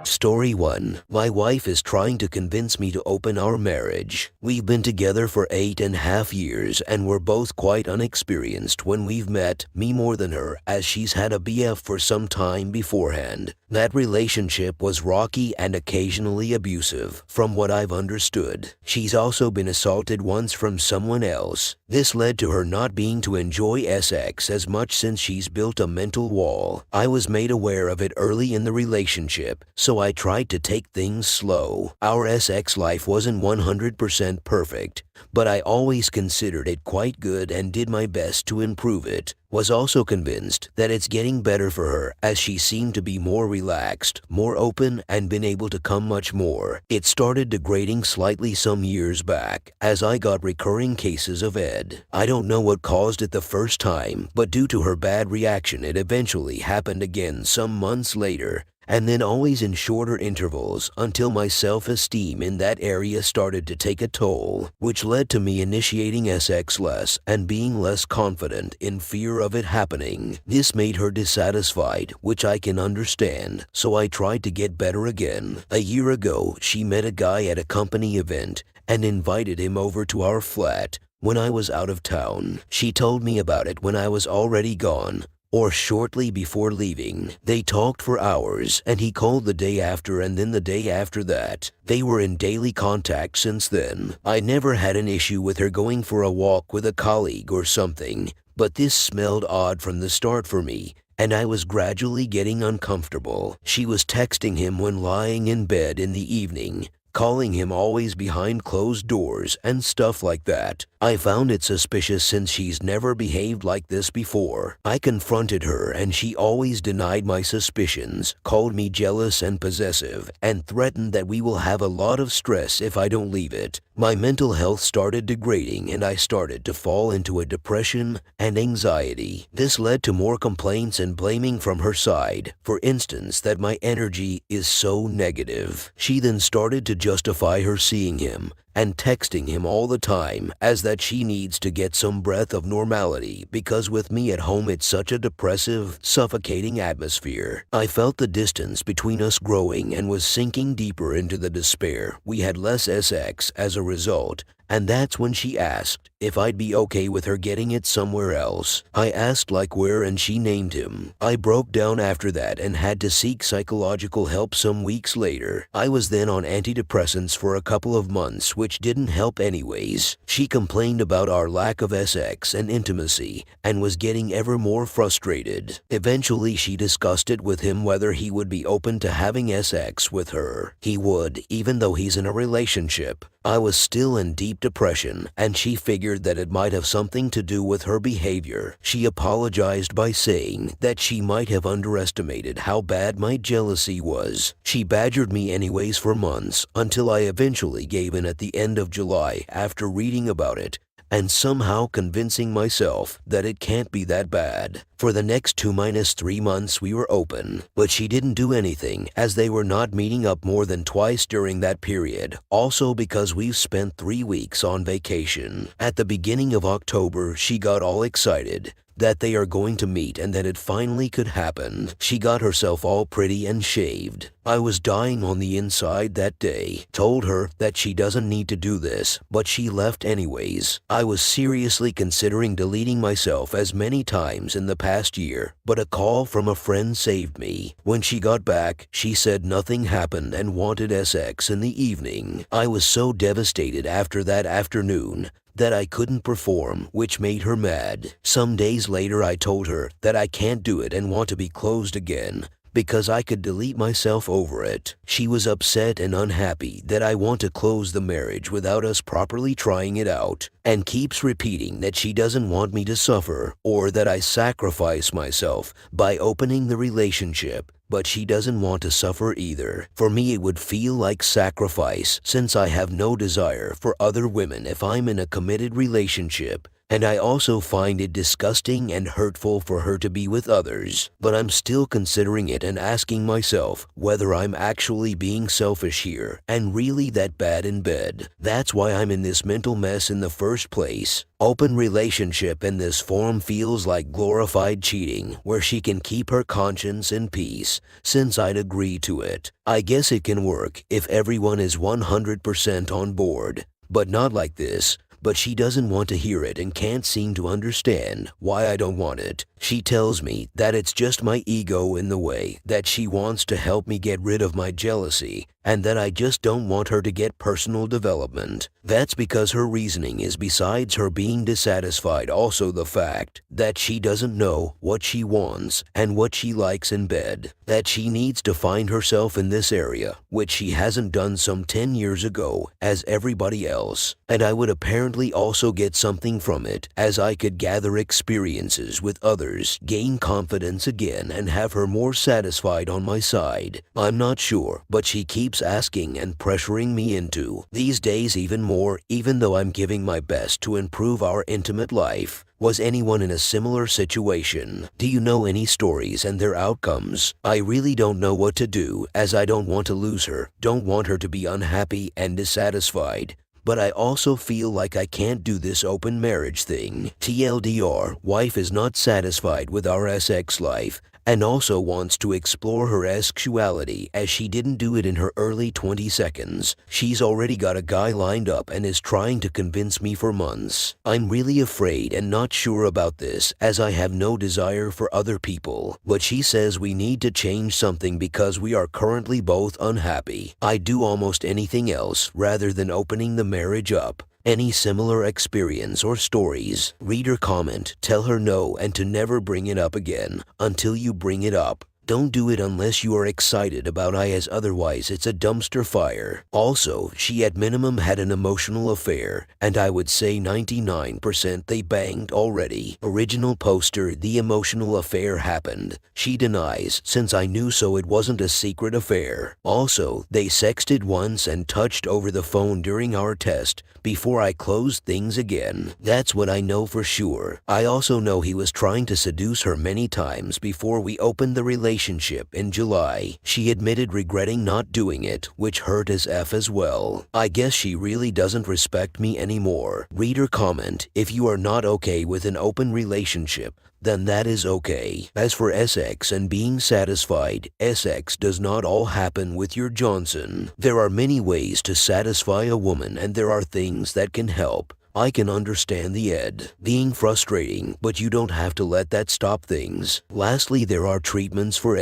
Story 1. My wife is trying to convince me to open our marriage. We've been together for 8.5 years and we're both quite unexperienced when we've met, me more than her, as she's had a BF for some time beforehand. That relationship was rocky and occasionally abusive, from what I've understood. She's also been assaulted once from someone else. This led to her not being to enjoy sex as much since she's built a mental wall. I was made aware of it early in the relationship, so I tried to take things slow. Our sex life wasn't 100% perfect, but I always considered it quite good and did my best to improve it. Was also convinced that it's getting better for her as she seemed to be more relaxed, more open, and been able to come much more. It started degrading slightly some years back as I got recurring cases of ED. I don't know what caused it the first time, but due to her bad reaction it eventually happened again some months later, and then always in shorter intervals until my self-esteem in that area started to take a toll, which led to me initiating sex less and being less confident in fear of it happening. This made her dissatisfied, which I can understand, so I tried to get better again. A year ago, she met a guy at a company event and invited him over to our flat when I was out of town. She told me about it when I was already gone, or shortly before leaving. They talked for hours, and he called the day after and then the day after that. They were in daily contact since then. I never had an issue with her going for a walk with a colleague or something, but this smelled odd from the start for me, and I was gradually getting uncomfortable. She was texting him when lying in bed in the evening, calling him always behind closed doors and stuff like that. I found it suspicious since she's never behaved like this before. I confronted her and she always denied my suspicions, called me jealous and possessive, and threatened that we will have a lot of stress if I don't leave it. My mental health started degrading and I started to fall into a depression and anxiety. This led to more complaints and blaming from her side. For instance, that my energy is so negative. She then started to justify her seeing him and texting him all the time as that she needs to get some breath of normality because with me at home it's such a depressive, suffocating atmosphere. I felt the distance between us growing and was sinking deeper into the despair. We had less sex as a result, and that's when she asked if I'd be okay with her getting it somewhere else. I asked like where and she named him. I broke down after that and had to seek psychological help some weeks later. I was then on antidepressants for a couple of months, which didn't help anyways. She complained about our lack of sex and intimacy and was getting ever more frustrated. Eventually she discussed it with him whether he would be open to having sex with her. He would, even though he's in a relationship. I was still in deep depression, and she figured that it might have something to do with her behavior. She apologized by saying that she might have underestimated how bad my jealousy was. She badgered me anyways for months, until I eventually gave in at the end of July after reading about it and somehow convincing myself that it can't be that bad. For the next 2-3 months we were open, but she didn't do anything as they were not meeting up more than twice during that period, also because we've spent 3 weeks on vacation. At the beginning of October, she got all excited that they are going to meet and that it finally could happen. She got herself all pretty and shaved. I was dying on the inside that day. Told her that she doesn't need to do this, but she left anyways. I was seriously considering deleting myself as many times in the past year, but a call from a friend saved me. When she got back, she said nothing happened and wanted sex in the evening. I was so devastated after that afternoon that I couldn't perform, which made her mad. Some days later I told her that I can't do it and want to be closed again because I could delete myself over it. She was upset and unhappy that I want to close the marriage without us properly trying it out, and keeps repeating that she doesn't want me to suffer or that I sacrifice myself by opening the relationship. But she doesn't want to suffer either. For me it would feel like sacrifice since I have no desire for other women if I'm in a committed relationship. And I also find it disgusting and hurtful for her to be with others, but I'm still considering it and asking myself whether I'm actually being selfish here and really that bad in bed. That's why I'm in this mental mess in the first place. Open relationship in this form feels like glorified cheating, where she can keep her conscience in peace, since I'd agree to it. I guess it can work if everyone is 100% on board, but not like this. But she doesn't want to hear it and can't seem to understand why I don't want it. She tells me that it's just my ego in the way, that she wants to help me get rid of my jealousy, and that I just don't want her to get personal development. That's because her reasoning is, besides her being dissatisfied, also the fact that she doesn't know what she wants and what she likes in bed, that she needs to find herself in this area, which she hasn't done some 10 years ago as everybody else. And I would apparently also get something from it, as I could gather experiences with others, gain confidence again, and have her more satisfied on my side. I'm not sure, but she keeps asking and pressuring me into these days even more, even though I'm giving my best to improve our intimate life. Was anyone in a similar situation? Do you know any stories and their outcomes? I really don't know what to do, as I don't want to lose her, don't want her to be unhappy and dissatisfied. But I also feel like I can't do this open marriage thing. TLDR, wife is not satisfied with our sex life and also wants to explore her sexuality, as she didn't do it in her early 22nd. She's already got a guy lined up and is trying to convince me for months. I'm really afraid and not sure about this, as I have no desire for other people, but she says we need to change something because we are currently both unhappy. I'd do almost anything else rather than opening the marriage up. Any similar experience or stories? Reader comment, tell her no and to never bring it up again until you bring it up. Don't do it unless you are excited about it, as otherwise it's a dumpster fire. Also, she at minimum had an emotional affair, and I would say 99% they banged already. Original poster, the emotional affair happened. She denies, since I knew so it wasn't a secret affair. Also, they sexted once and touched over the phone during our test before I closed things again. That's what I know for sure. I also know he was trying to seduce her many times before we opened the relationship in July. She admitted regretting not doing it, which hurt as F as well. I guess she really doesn't respect me anymore. Reader comment, if you are not okay with an open relationship, then that is okay. As for SX and being satisfied, SX does not all happen with your Johnson. There are many ways to satisfy a woman, and there are things that can help. I can understand the being frustrating, but you don't have to let that stop things. Lastly, there are treatments for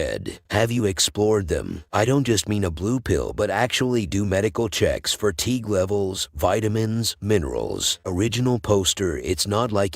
Have you explored them? I don't just mean a blue pill, but actually do medical checks for fatigue levels, vitamins, minerals. Original poster, it's not like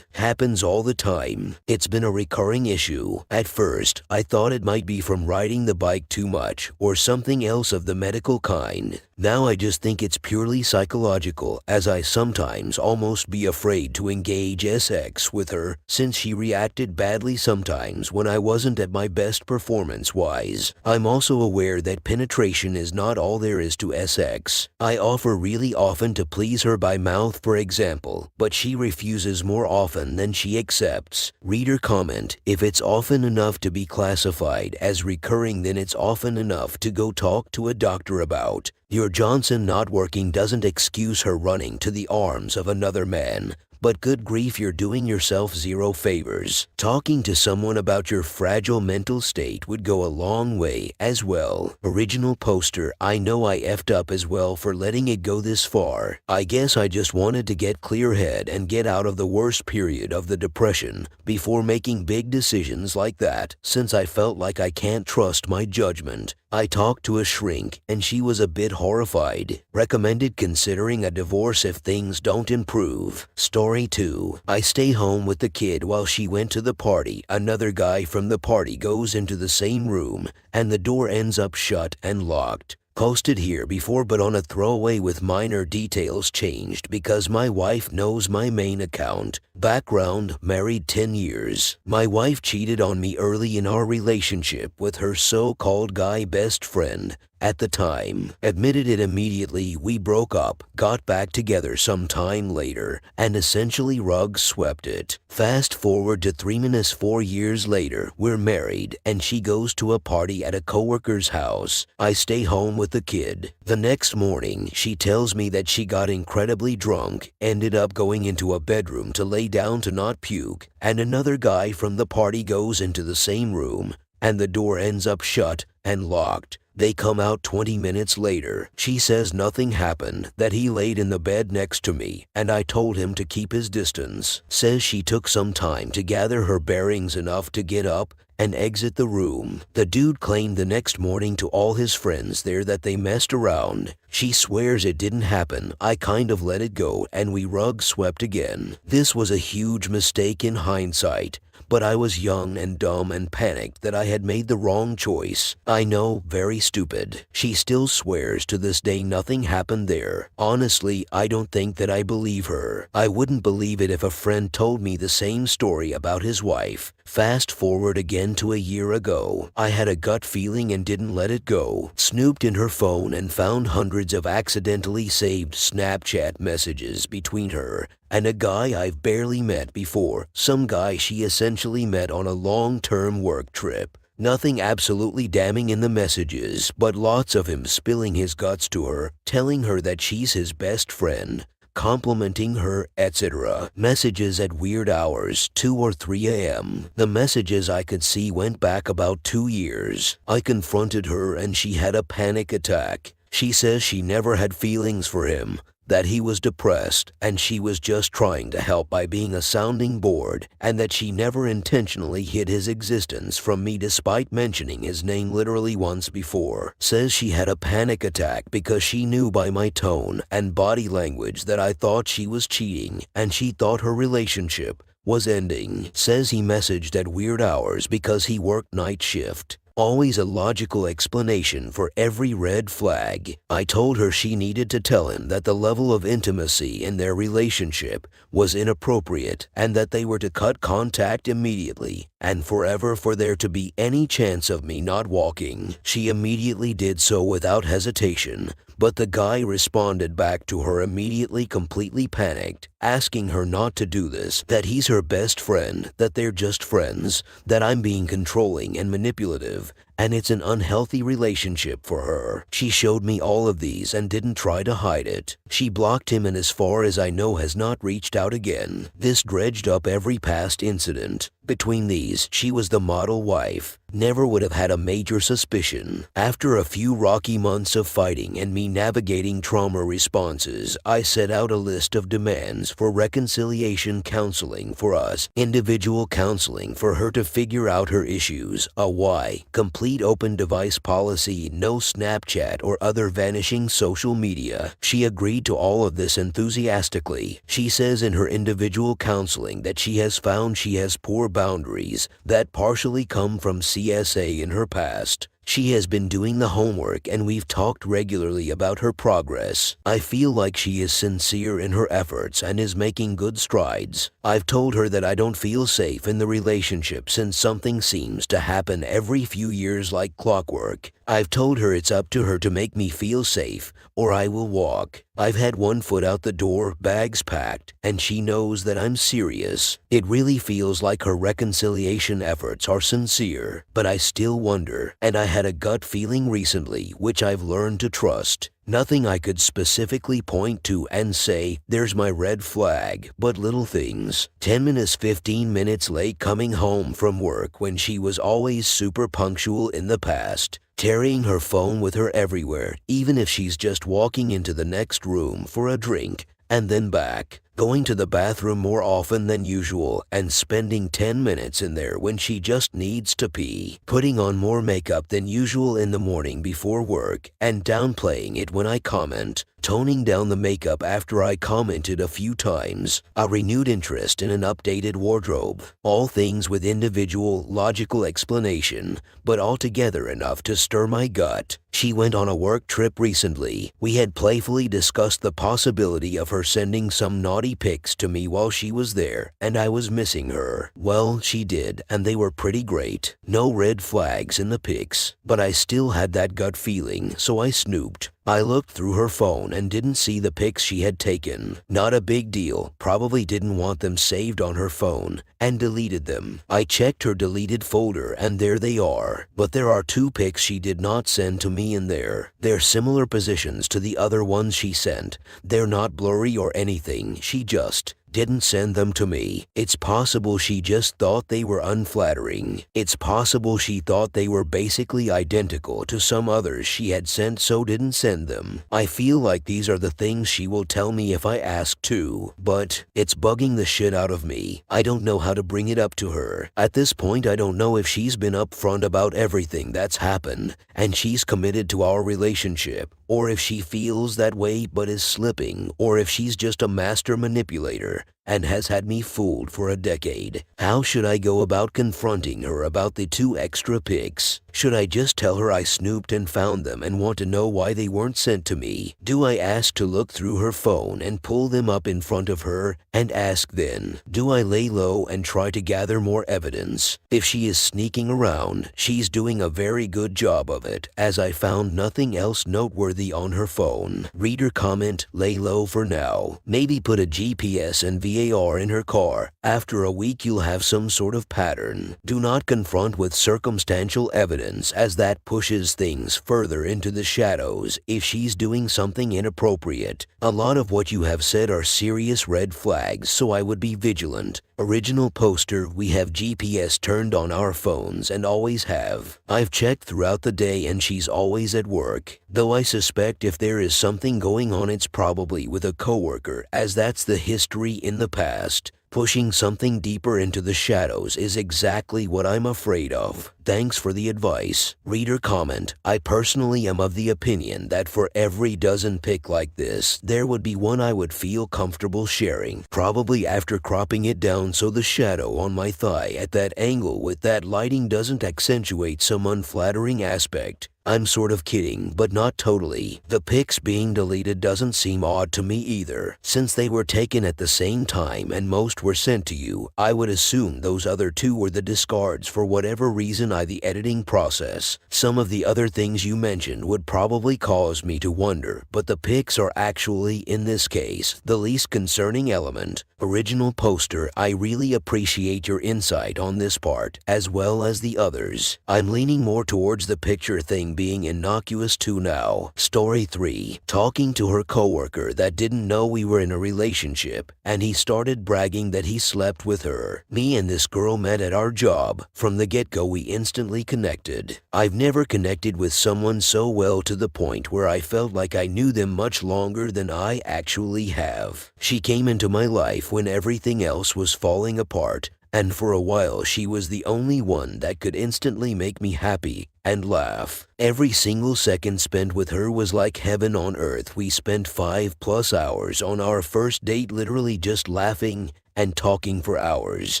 happens all the time. It's been a recurring issue. At first, I thought it might be from riding the bike too much or something else of the medical kind. Now I just think it's purely psychological, as I sometimes almost be afraid to engage sex with her, since she reacted badly sometimes when I wasn't at my best performance-wise. I'm also aware that penetration is not all there is to sex. I offer really often to please her by mouth, for example, but she refuses more often than she accepts. Reader comment, if it's often enough to be classified as recurring, then it's often enough to go talk to a doctor about. Your Johnson not working doesn't excuse her running to the arms of another man. But good grief, you're doing yourself zero favors. Talking to someone about your fragile mental state would go a long way as well. Original poster, I know I effed up as well for letting it go this far. I guess I just wanted to get clear head and get out of the worst period of the depression before making big decisions like that, since I felt like I can't trust my judgment. I talked to a shrink and she was a bit horrified. Recommended considering a divorce if things don't improve. Story 2. I stay home with the kid while she went to the party. Another guy from the party goes into the same room and the door ends up shut and locked. Posted here before, but on a throwaway with minor details changed because my wife knows my main account. Background, married 10 years. My wife cheated on me early in our relationship with her so-called guy best friend at the time. Admitted it immediately. We broke up, got back together some time later, and essentially rug swept it. Fast forward to 4 years later, we're married, and she goes to a party at a coworker's house. I stay home with the kid. The next morning, she tells me that she got incredibly drunk, ended up going into a bedroom to lay down to not puke, and another guy from the party goes into the same room, and the door ends up shut and locked. They come out 20 minutes later. She says nothing happened, that he laid in the bed next to me, and I told him to keep his distance. Says she took some time to gather her bearings enough to get up and exit the room. The dude claimed the next morning to all his friends there that they messed around. She swears it didn't happen. I kind of let it go and we rug swept again. This was a huge mistake in hindsight, but I was young and dumb and panicked that I had made the wrong choice. I know, very stupid. She still swears to this day nothing happened there. Honestly, I don't think that I believe her. I wouldn't believe it if a friend told me the same story about his wife. Fast forward again to a year ago. I had a gut feeling and didn't let it go. Snooped in her phone and found hundreds of accidentally saved Snapchat messages between her and a guy I've barely met before, some guy she essentially met on a long-term work trip. Nothing absolutely damning in the messages, but lots of him spilling his guts to her, telling her that she's his best friend, complimenting her, etc. Messages at weird hours, 2 or 3 a.m. The messages I could see went back about 2 years. I confronted her and she had a panic attack. She says she never had feelings for him, that he was depressed and she was just trying to help by being a sounding board, and that she never intentionally hid his existence from me despite mentioning his name literally once before. Says she had a panic attack because she knew by my tone and body language that I thought she was cheating and she thought her relationship was ending. Says he messaged at weird hours because he worked night shift. Always a logical explanation for every red flag. I told her she needed to tell him that the level of intimacy in their relationship was inappropriate and that they were to cut contact immediately and forever for there to be any chance of me not walking. She immediately did so without hesitation, but the guy responded back to her immediately completely panicked, asking her not to do this, that he's her best friend, that they're just friends, that I'm being controlling and manipulative, and it's an unhealthy relationship for her. She showed me all of these and didn't try to hide it. She blocked him and as far as I know has not reached out again. This dredged up every past incident. Between these, she was the model wife. Never would have had a major suspicion. After a few rocky months of fighting and me navigating trauma responses, I set out a list of demands for reconciliation counseling for us, individual counseling for her to figure out her issues, a why, complete open device policy, no Snapchat or other vanishing social media. She agreed to all of this enthusiastically. She says in her individual counseling that she has found she has poor boundaries that partially come from CSA in her past. She has been doing the homework and we've talked regularly about her progress. I feel like she is sincere in her efforts and is making good strides. I've told her that I don't feel safe in the relationship since something seems to happen every few years like clockwork. I've told her it's up to her to make me feel safe or I will walk. I've had one foot out the door, bags packed, and she knows that I'm serious. It really feels like her reconciliation efforts are sincere, but I still wonder, and I had a gut feeling recently which I've learned to trust. Nothing I could specifically point to and say, there's my red flag, but little things. 10 minutes, 15 minutes late coming home from work when she was always super punctual in the past. Carrying her phone with her everywhere, even if she's just walking into the next room for a drink and then back. Going to the bathroom more often than usual and spending 10 minutes in there when she just needs to pee. Putting on more makeup than usual in the morning before work and downplaying it when I comment. Toning down the makeup after I commented a few times. A renewed interest in an updated wardrobe. All things with individual, logical explanation, but altogether enough to stir my gut. She went on a work trip recently. We had playfully discussed the possibility of her sending some naughty naughty pics to me while she was there and I was missing her. Well, she did, and they were pretty great. No red flags in the pics, but I still had that gut feeling, so I snooped. I looked through her phone and didn't see the pics she had taken. Not a big deal, probably didn't want them saved on her phone, and deleted them. I checked her deleted folder and there they are, but there are 2 pics she did not send to me in there. They're similar positions to the other ones she sent. They're not blurry or anything, she just didn't send them to me. It's possible she just thought they were unflattering. It's possible she thought they were basically identical to some others she had sent, so didn't send them. I feel like these are the things she will tell me if I ask to, but it's bugging the shit out of me. I don't know how to bring it up to her. At this point, I don't know if she's been upfront about everything that's happened and she's committed to our relationship, or if she feels that way but is slipping, or if she's just a master manipulator and has had me fooled for a decade. How should I go about confronting her about the 2 extra pics? Should I just tell her I snooped and found them and want to know why they weren't sent to me? Do I ask to look through her phone and pull them up in front of her and ask then? Do I lay low and try to gather more evidence? If she is sneaking around, she's doing a very good job of it, as I found nothing else noteworthy on her phone. Reader comment, lay low for now. Maybe put a GPS and VAR in her car. After a week you'll have some sort of pattern. Do not confront with circumstantial evidence, as that pushes things further into the shadows if she's doing something inappropriate. A lot of what you have said are serious red flags, so I would be vigilant. Original poster, we have GPS turned on our phones and always have. I've checked throughout the day and she's always at work. Though I suspect if there is something going on, it's probably with a coworker, as that's the history in the past. Pushing something deeper into the shadows is exactly what I'm afraid of. Thanks for the advice. Reader comment, I personally am of the opinion that for every dozen pic like this, there would be one I would feel comfortable sharing, probably after cropping it down so the shadow on my thigh at that angle with that lighting doesn't accentuate some unflattering aspect. I'm sort of kidding, but not totally. The pics being deleted doesn't seem odd to me either. Since they were taken at the same time and most were sent to you, I would assume those other 2 were the discards for whatever reason I the editing process. Some of the other things you mentioned would probably cause me to wonder, but the pics are actually, in this case, the least concerning element. Original poster, I really appreciate your insight on this part, as well as the others. I'm leaning more towards the picture thing being innocuous too now. Story 3. Talking to her coworker that didn't know we were in a relationship, and he started bragging that he slept with her. Me and this girl met at our job. From the get-go, we instantly connected. I've never connected with someone so well to the point where I felt like I knew them much longer than I actually have. She came into my life when everything else was falling apart, and for a while she was the only one that could instantly make me happy and laugh. Every single second spent with her was like heaven on earth. We spent 5+ hours on our first date literally just laughing and talking for hours.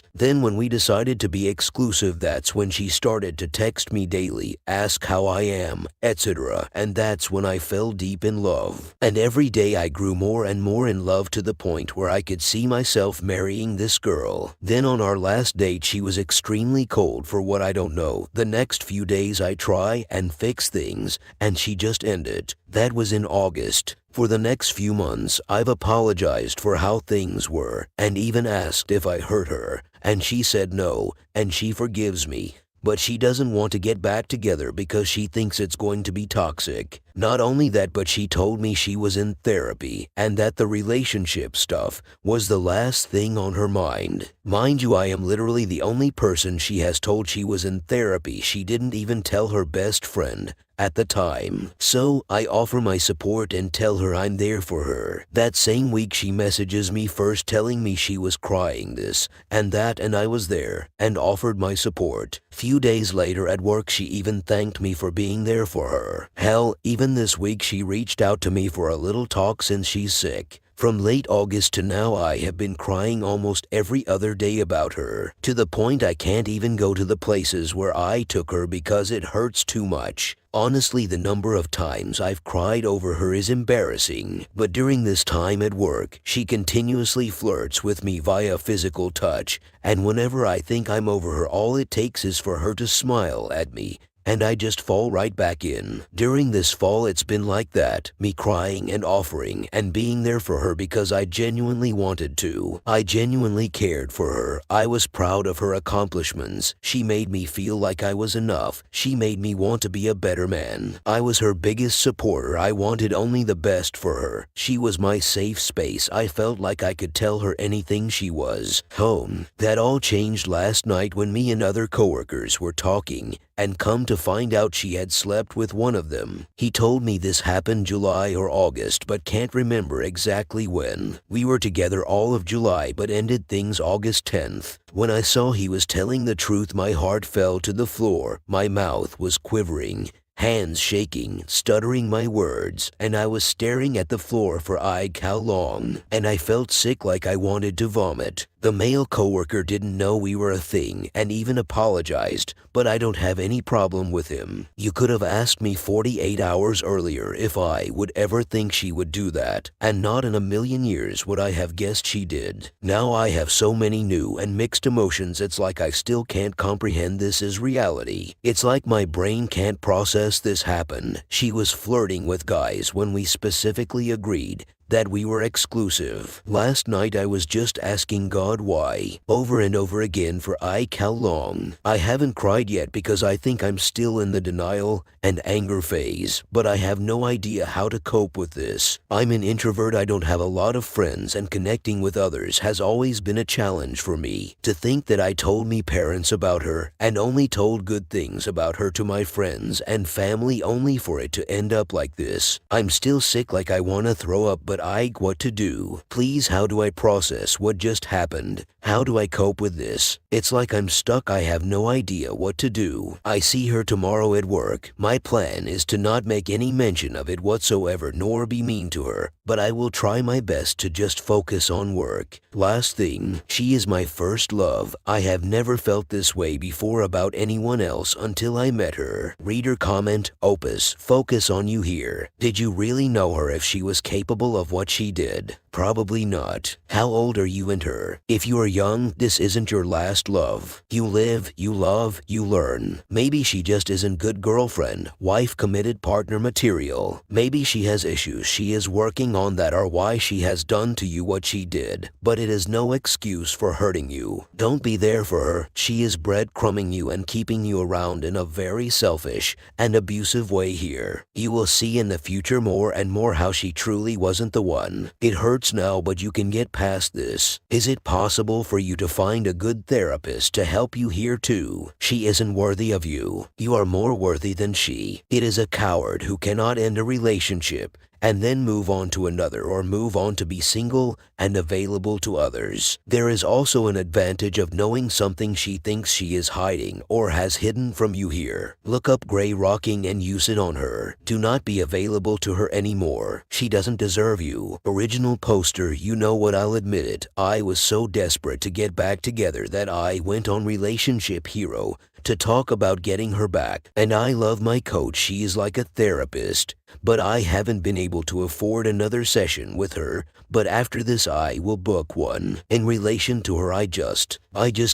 Then when we decided to be exclusive, that's when she started to text me daily, ask how I am, etc. And that's when I fell deep in love. And every day I grew more and more in love to the point where I could see myself marrying this girl. Then on our last date she was extremely cold for what I don't know. The next few days I try and fix things and she just ended. That was in August. For the next few months, I've apologized for how things were and even asked if I hurt her, and she said no, and she forgives me. But she doesn't want to get back together because she thinks it's going to be toxic. Not only that, but she told me she was in therapy and that the relationship stuff was the last thing on her mind. Mind you, I am literally the only person she has told she was in therapy. She didn't even tell her best friend at the time. So I offer my support and tell her I'm there for her. That same week she messages me first telling me she was crying this and that, and I was there and offered my support. Few days later at work she even thanked me for being there for her. Hell, even this week she reached out to me for a little talk since she's sick. From late August to now I have been crying almost every other day about her, to the point I can't even go to the places where I took her because it hurts too much. Honestly, the number of times I've cried over her is embarrassing, but during this time at work, she continuously flirts with me via physical touch, and whenever I think I'm over her, all it takes is for her to smile at me, and I just fall right back in. During this fall, it's been like that, me crying and offering and being there for her because I genuinely wanted to. I genuinely cared for her. I was proud of her accomplishments. She made me feel like I was enough. She made me want to be a better man. I was her biggest supporter. I wanted only the best for her. She was my safe space. I felt like I could tell her anything she was. Home. That all changed last night when me and other coworkers were talking, and come to find out she had slept with one of them. He told me this happened July or August, but can't remember exactly when. We were together all of July but ended things August 10th. When I saw he was telling the truth, my heart fell to the floor. My mouth was quivering, hands shaking, stuttering my words, and I was staring at the floor for how long, and I felt sick, like I wanted to vomit. The male coworker didn't know we were a thing and even apologized, but I don't have any problem with him. You could have asked me 48 hours earlier if I would ever think she would do that, and not in a million years would I have guessed she did. Now I have so many new and mixed emotions, it's like I still can't comprehend this is reality. It's like my brain can't process this happened. She was flirting with guys when we specifically agreed that we were exclusive. Last night I was just asking God why, over and over again for how long. I haven't cried yet because I think I'm still in the denial and anger phase, but I have no idea how to cope with this. I'm an introvert, I don't have a lot of friends, and connecting with others has always been a challenge for me. To think that I told me parents about her and only told good things about her to my friends and family, only for it to end up like this. I'm still sick, like I wanna throw up, but what to do? Please, how do I process what just happened? How do I cope with this? It's like I'm stuck. I have no idea what to do. I see her tomorrow at work. My plan is to not make any mention of it whatsoever, nor be mean to her, but I will try my best to just focus on work. Last thing, she is my first love. I have never felt this way before about anyone else until I met her. Reader comment, Opus, focus on you here. Did you really know her if she was capable of what she did? Probably not. How old are you and her? If you are young, this isn't your last love. You live, you love, you learn. Maybe she just isn't good girlfriend, wife, committed partner material. Maybe she has issues she is working on that are why she has done to you what she did, but it is no excuse for hurting you. Don't be there for her. She is breadcrumbing you and keeping you around in a very selfish and abusive way here. You will see in the future more and more how she truly wasn't the one. It hurts now, but you can get past this. Is it possible for you to find a good therapist to help you here too? She isn't worthy of you. You are more worthy than she. It is a coward who cannot end a relationship and then move on to another, or move on to be single and available to others. There is also an advantage of knowing something she thinks she is hiding or has hidden from you here. Look up gray rocking and use it on her. Do not be available to her anymore. She doesn't deserve you. Original poster, you know what, I'll admit it. I was so desperate to get back together that I went on Relationship Hero to talk about getting her back. And I love my coach, she is like a therapist. But I haven't been able to afford another session with her, but after this I will book one. In relation to her, I just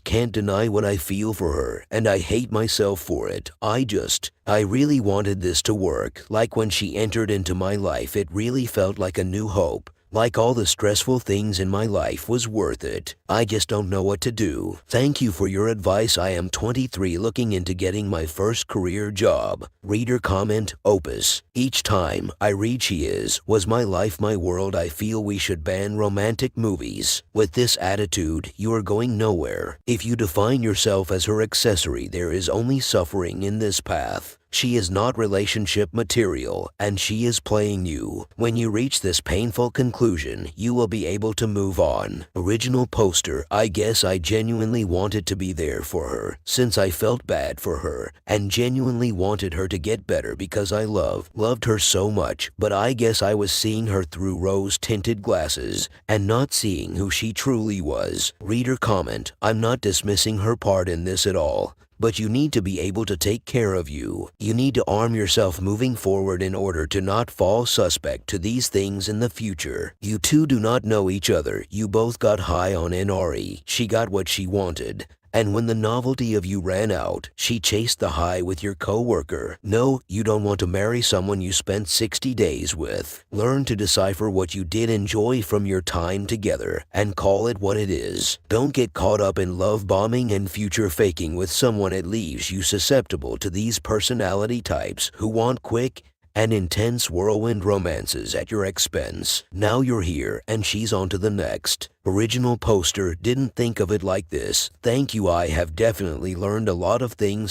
can't deny what I feel for her, and I hate myself for it. I really wanted this to work. Like when she entered into my life, it really felt like a new hope. Like all the stressful things in my life was worth it. I just don't know what to do. Thank you for your advice. I am 23, looking into getting my first career job. Reader comment, Opus. Each time I read was my life, my world. I feel we should ban romantic movies. With this attitude, you are going nowhere. If you define yourself as her accessory, there is only suffering in this path. She is not relationship material, and she is playing you. When you reach this painful conclusion, you will be able to move on. Original poster, I guess I genuinely wanted to be there for her, since I felt bad for her, and genuinely wanted her to get better because I loved her so much, but I guess I was seeing her through rose-tinted glasses, and not seeing who she truly was. Reader comment, I'm not dismissing her part in this at all, but you need to be able to take care of you. You need to arm yourself moving forward in order to not fall suspect to these things in the future. You two do not know each other. You both got high on NRE. She got what she wanted. And when the novelty of you ran out, she chased the high with your coworker. No, you don't want to marry someone you spent 60 days with. Learn to decipher what you did enjoy from your time together and call it what it is. Don't get caught up in love bombing and future faking with someone. It leaves you susceptible to these personality types who want quick and intense whirlwind romances at your expense. Now you're here and she's on to the next. Original poster didn't think of it like this. Thank you. I have definitely learned a lot of things